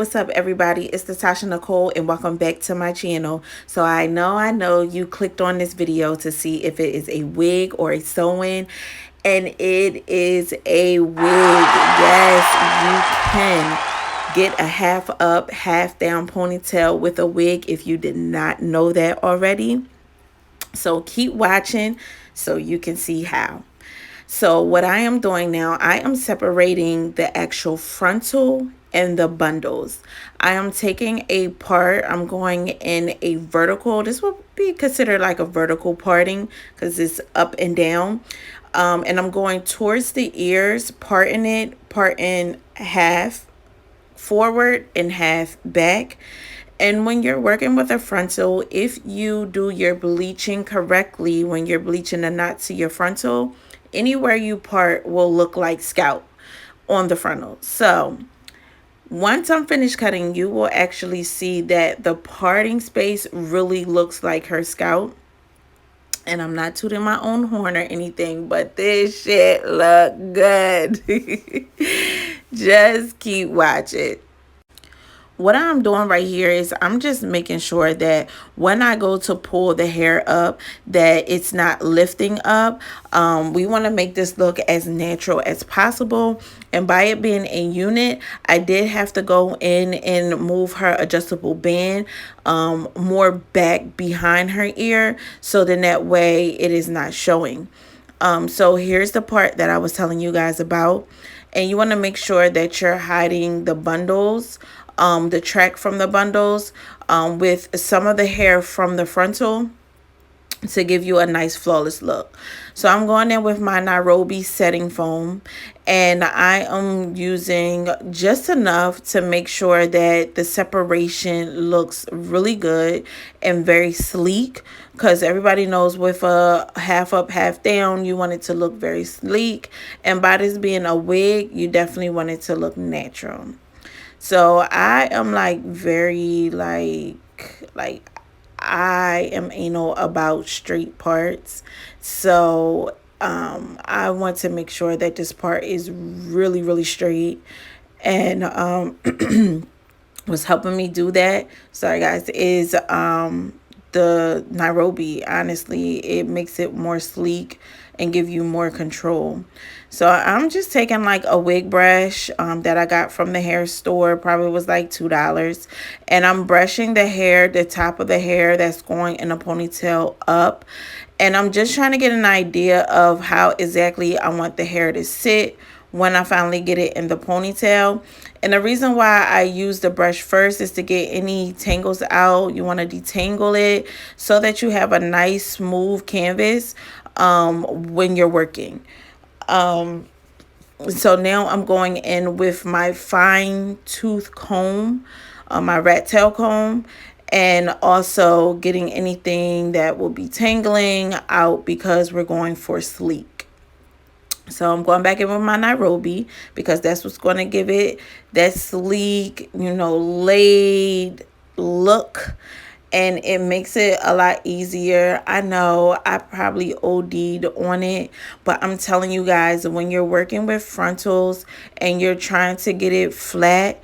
what's up everybody? It's Natasha Nicole and welcome back to my channel. So I know you clicked on this video to see if it is a wig or a sew-in, and it is a wig. Yes, you can get a half up, half down ponytail with a wig if you did not know that already. So keep watching so you can see how. So what I am doing now, I am separating the actual frontal and the bundles. I am taking a part, I'm going in a vertical. This will be considered like a vertical parting because it's up and down. And I'm going towards the ears, parting half forward and half back. And when you're working with a frontal, if you do your bleaching correctly, when you're bleaching the knot to your frontal, anywhere you part will look like scalp on the frontal. So once I'm finished cutting, you will actually see that the parting space really looks like her scalp. And I'm not tooting my own horn or anything, but this shit look good. Just keep watching. What I'm doing right here is I'm just making sure that when I go to pull the hair up, that it's not lifting up. We want to make this look as natural as possible. And by it being a unit, I did have to go in and move her adjustable band more back behind her ear, so then that way it is not showing. So here's the part that I was telling you guys about. And you want to make sure that you're hiding the bundles, the track from the bundles, with some of the hair from the frontal to give you a nice flawless look. So I'm going in with my Nairobi setting foam, and I am using just enough to make sure that the separation looks really good and very sleek, because everybody knows with a half up half down you want it to look very sleek, and by this being a wig you definitely want it to look natural. So I am like very like I am anal about straight parts. So I want to make sure that this part is really straight, and what's helping me do that, sorry guys, is the Nairobi. Honestly, it makes it more sleek and give you more control. So I'm just taking like a wig brush that I got from the hair store, probably was like $2, and I'm brushing the hair, the top of the hair that's going in a ponytail up, and I'm just trying to get an idea of how exactly I want the hair to sit when I finally get it in the ponytail. And the reason why I use the brush first is to get any tangles out. You want to detangle it so that you have a nice smooth canvas when you're working. So now I'm going in with my fine tooth comb, my rat tail comb, and also getting anything that will be tangling out because we're going for sleek. So I'm going back in with my Nairobi because that's what's going to give it that sleek, laid look. And it makes it a lot easier. I know I probably OD'd on it, but I'm telling you guys, when you're working with frontals and you're trying to get it flat,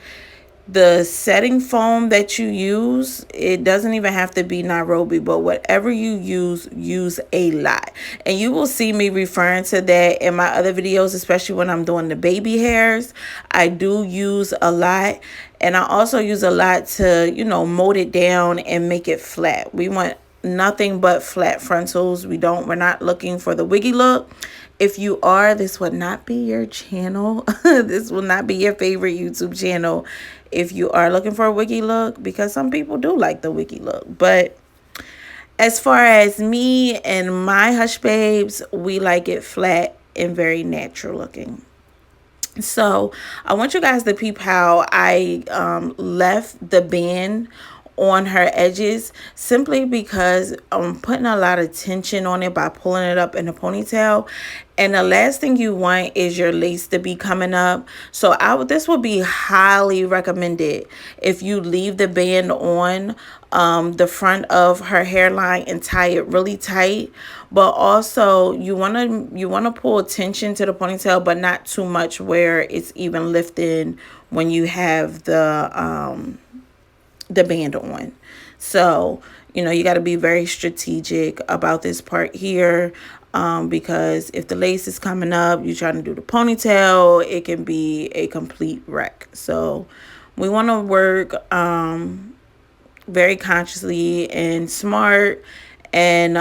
the setting foam that you use, it doesn't even have to be Nairobi, but whatever you use a lot. And you will see me referring to that in my other videos, especially when I'm doing the baby hairs. I do use a lot, and I also use a lot to, mold it down and make it flat. We want nothing but flat frontals. We're not looking for the wiggy look. If you are, this would not be your channel. This will not be your favorite YouTube channel if you are looking for a wiggy look, because some people do like the wiggy look. But as far as me and my hush babes, we like it flat and very natural looking. So I want you guys to peep how I left the band on her edges, simply because I'm putting a lot of tension on it by pulling it up in a ponytail, And the last thing you want is your lace to be coming up. So this would be highly recommended if you leave the band on the front of her hairline and tie it really tight. But also you wanna pull attention to the ponytail, but not too much where it's even lifting when you have the band on. So, you got to be very strategic about this part here, because if the lace is coming up, you're trying to do the ponytail, it can be a complete wreck. So we want to work very consciously and smart, and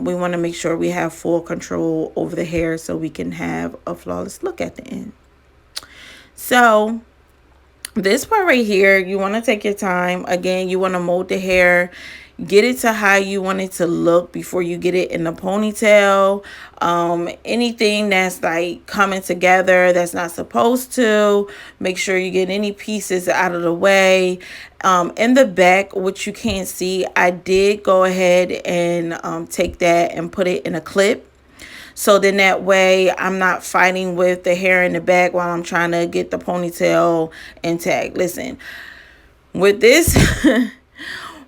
we want to make sure we have full control over the hair so we can have a flawless look at the end. So this part right here, you want to take your time. Again, you want to mold the hair, get it to how you want it to look before you get it in the ponytail. Anything that's like coming together that's not supposed to, make sure you get any pieces out of the way. In the back, which you can't see, I did go ahead and take that and put it in a clip. So then that way I'm not fighting with the hair in the back while I'm trying to get the ponytail intact. Listen, with this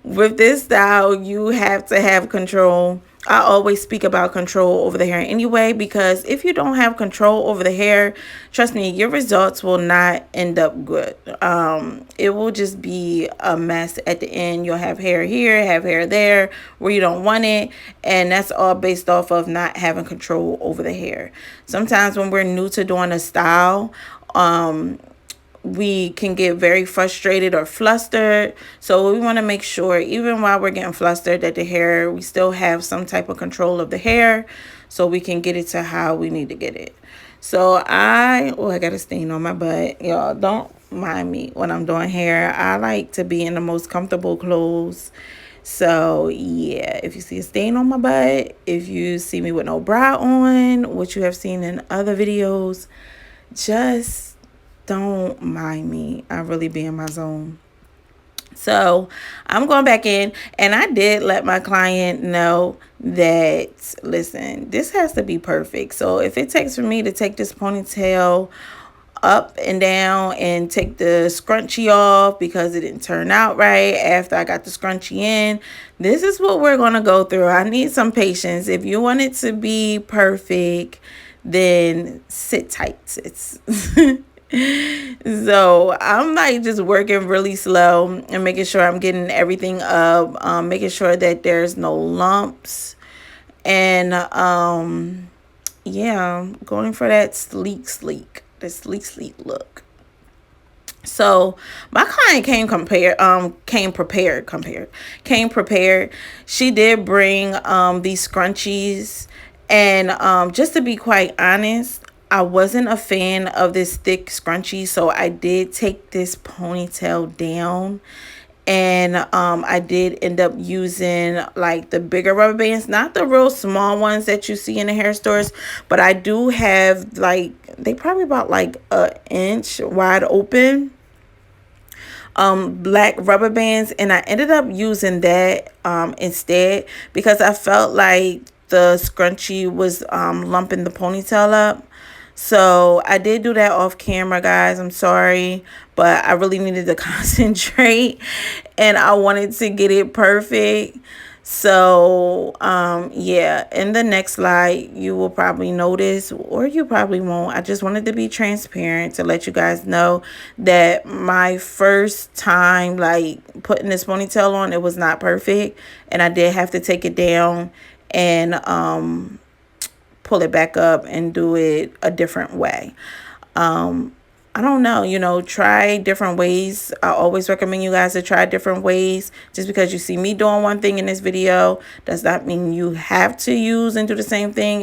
with this style, you have to have control. I always speak about control over the hair anyway, because if you don't have control over the hair, trust me, your results will not end up good. It will just be a mess at the end. You'll have hair here, have hair there where you don't want it, and that's all based off of not having control over the hair. Sometimes when we're new to doing a style, we can get very frustrated or flustered. So we want to make sure, even while we're getting flustered, that the hair, we still have some type of control of the hair so we can get it to how we need to get it. So I got a stain on my butt. Y'all, don't mind me when I'm doing hair. I like to be in the most comfortable clothes. So yeah, if you see a stain on my butt, if you see me with no bra on, which you have seen in other videos, just don't mind me. I really be in my zone. So I'm going back in, and I did let my client know that, listen, this has to be perfect. So if it takes for me to take this ponytail up and down and take the scrunchie off because it didn't turn out right after I got the scrunchie in, this is what we're going to go through. I need some patience. If you want it to be perfect, then sit tight. It's so I'm like just working really slow and making sure I'm getting everything up, making sure that there's no lumps, and yeah, going for that sleek look. So my client came prepared. She did bring these scrunchies, and just to be quite honest, I wasn't a fan of this thick scrunchie, so I did take this ponytail down, and I did end up using like the bigger rubber bands, not the real small ones that you see in the hair stores, but I do have like, they probably about like an inch wide open black rubber bands, and I ended up using that instead, because I felt like the scrunchie was lumping the ponytail up. So I did do that off camera, guys. I'm sorry, but I really needed to concentrate, and I wanted to get it perfect. So yeah, in the next slide you will probably notice, or you probably won't, I just wanted to be transparent to let you guys know that my first time like putting this ponytail on, it was not perfect, and I did have to take it down and pull it back up and do it a different way. I don't know, try different ways. I always recommend you guys to try different ways. Just because you see me doing one thing in this video does not mean you have to use and do the same thing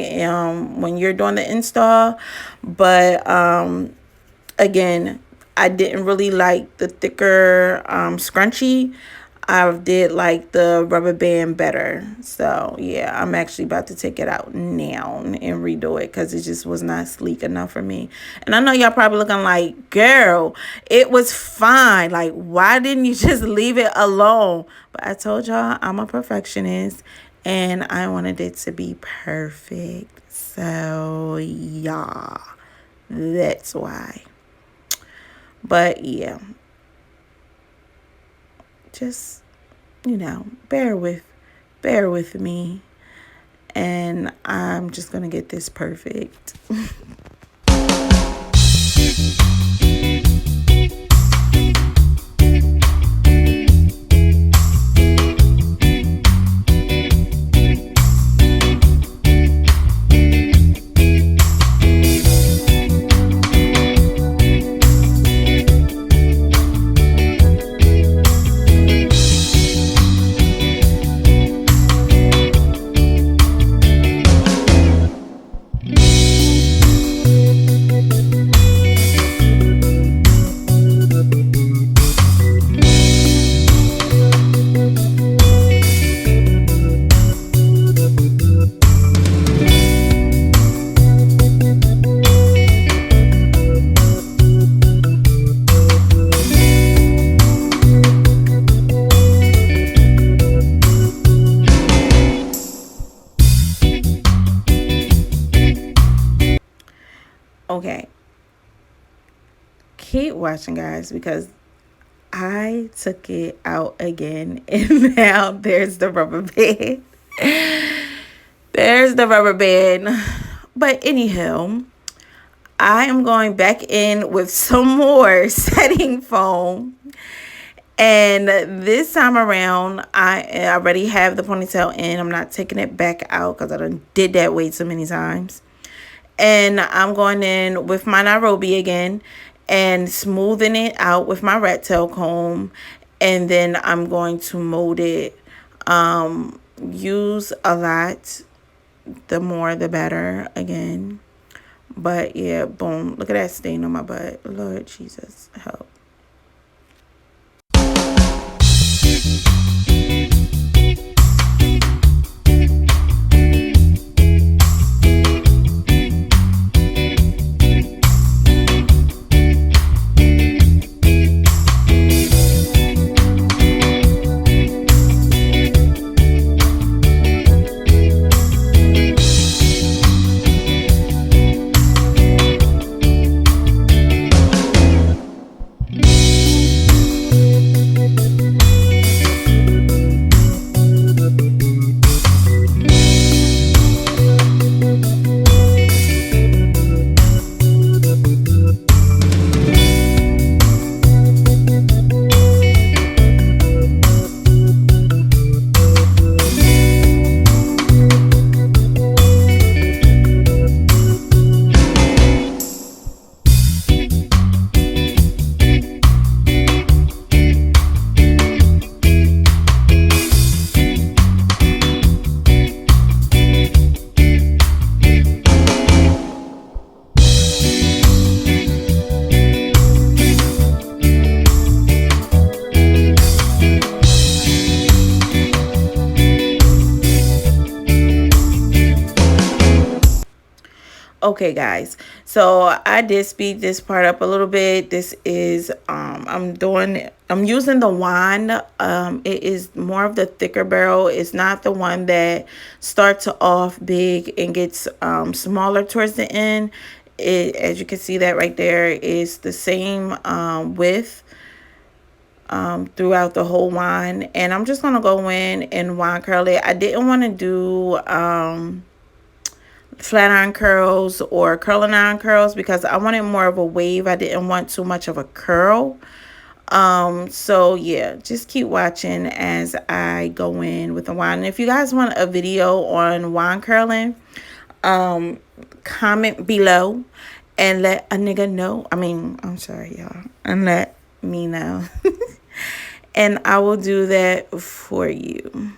when you're doing the install. But again, I didn't really like the thicker scrunchie. I did like the rubber band better. So yeah, I'm actually about to take it out now and redo it, because it just was not sleek enough for me. And I know y'all probably looking like, girl, it was fine. Like, why didn't you just leave it alone? But I told y'all I'm a perfectionist, and I wanted it to be perfect. So yeah, that's why. But yeah, just, bear with me, and I'm just gonna get this perfect. Okay, keep watching, guys, because I took it out again, and now there's the rubber band. There's the rubber band. But anyhow, I am going back in with some more setting foam. And this time around, I already have the ponytail in. I'm not taking it back out because I done did that way so many times. And I'm going in with my Nairobi again and smoothing it out with my rat tail comb. And then I'm going to mold it. Use a lot. The more, the better, again. But yeah, boom. Look at that stain on my butt. Lord Jesus, help. Okay, guys, so I did speed this part up a little bit. This is I'm using the wand. It is more of the thicker barrel. It's not the one that starts off big and gets smaller towards the end. As you can see, that right there is the same width throughout the whole wand. And I'm just gonna go in and wand curl it. I didn't want to do flat iron curls or curling iron curls because I wanted more of a wave. I didn't want too much of a curl. So yeah, just keep watching as I go in with the wand. And if you guys want a video on wand curling, comment below and let a nigga know. I'm sorry, y'all, and let me know. And I will do that for you.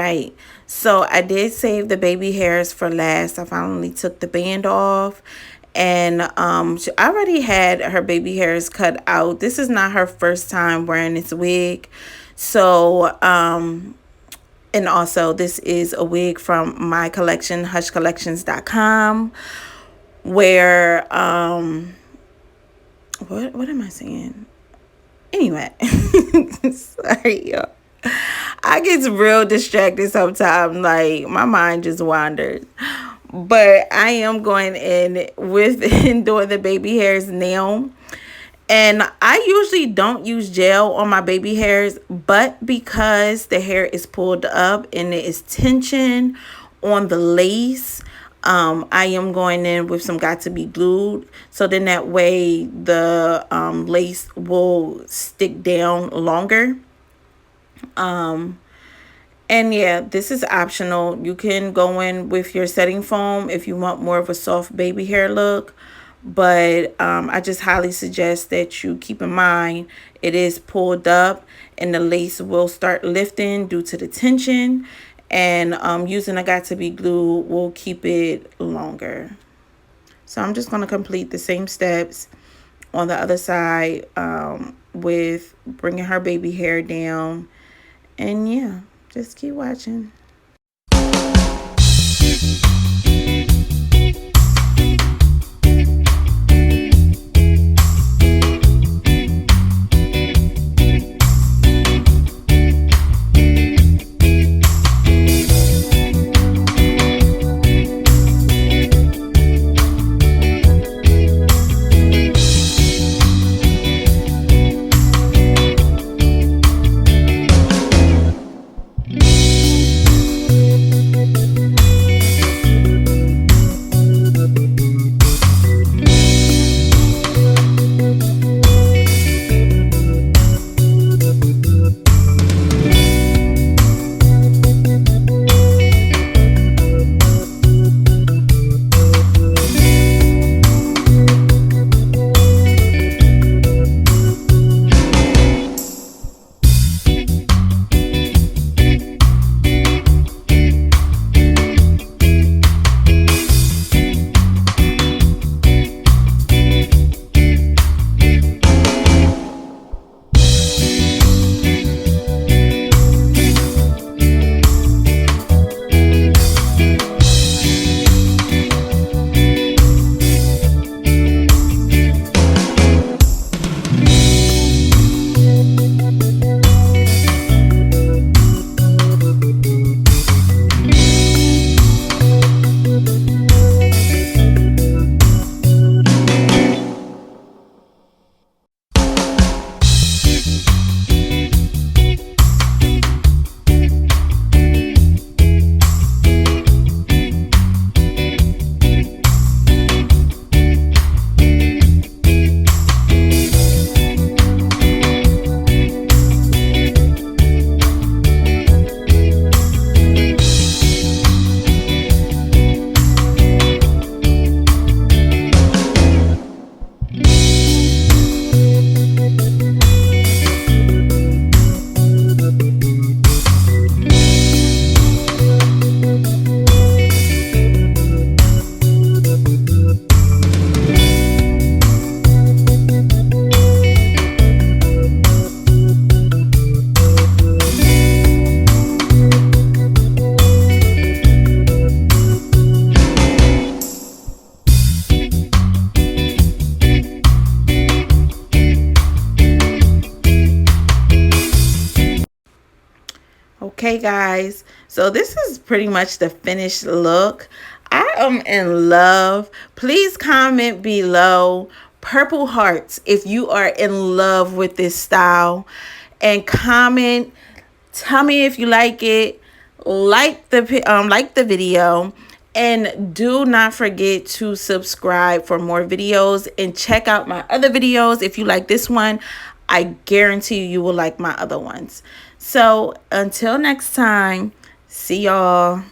right, so I did save the baby hairs for last. I finally took the band off, and she already had her baby hairs cut out. This is not her first time wearing this wig. So and also this is a wig from my collection, hushcollections.com, where what am I saying? Anyway, sorry, y'all. I get real distracted sometimes. Like, my mind just wanders. But I am going in with and doing the baby hairs now. And I usually don't use gel on my baby hairs, but because the hair is pulled up and there is tension on the lace, I am going in with some got to be glued, so then that way the lace will stick down longer. And yeah, this is optional. You can go in with your setting foam if you want more of a soft baby hair look. But I just highly suggest that you keep in mind it is pulled up and the lace will start lifting due to the tension. And using a got to be glue will keep it longer. So I'm just going to complete the same steps on the other side with bringing her baby hair down. And yeah, just keep watching. Okay, guys, so this is pretty much the finished look. I am in love. Please comment below purple hearts if you are in love with this style, and comment, tell me if you like it, like the video, and do not forget to subscribe for more videos, and check out my other videos. If you like this one, I guarantee you will like my other ones. So until next time, see y'all.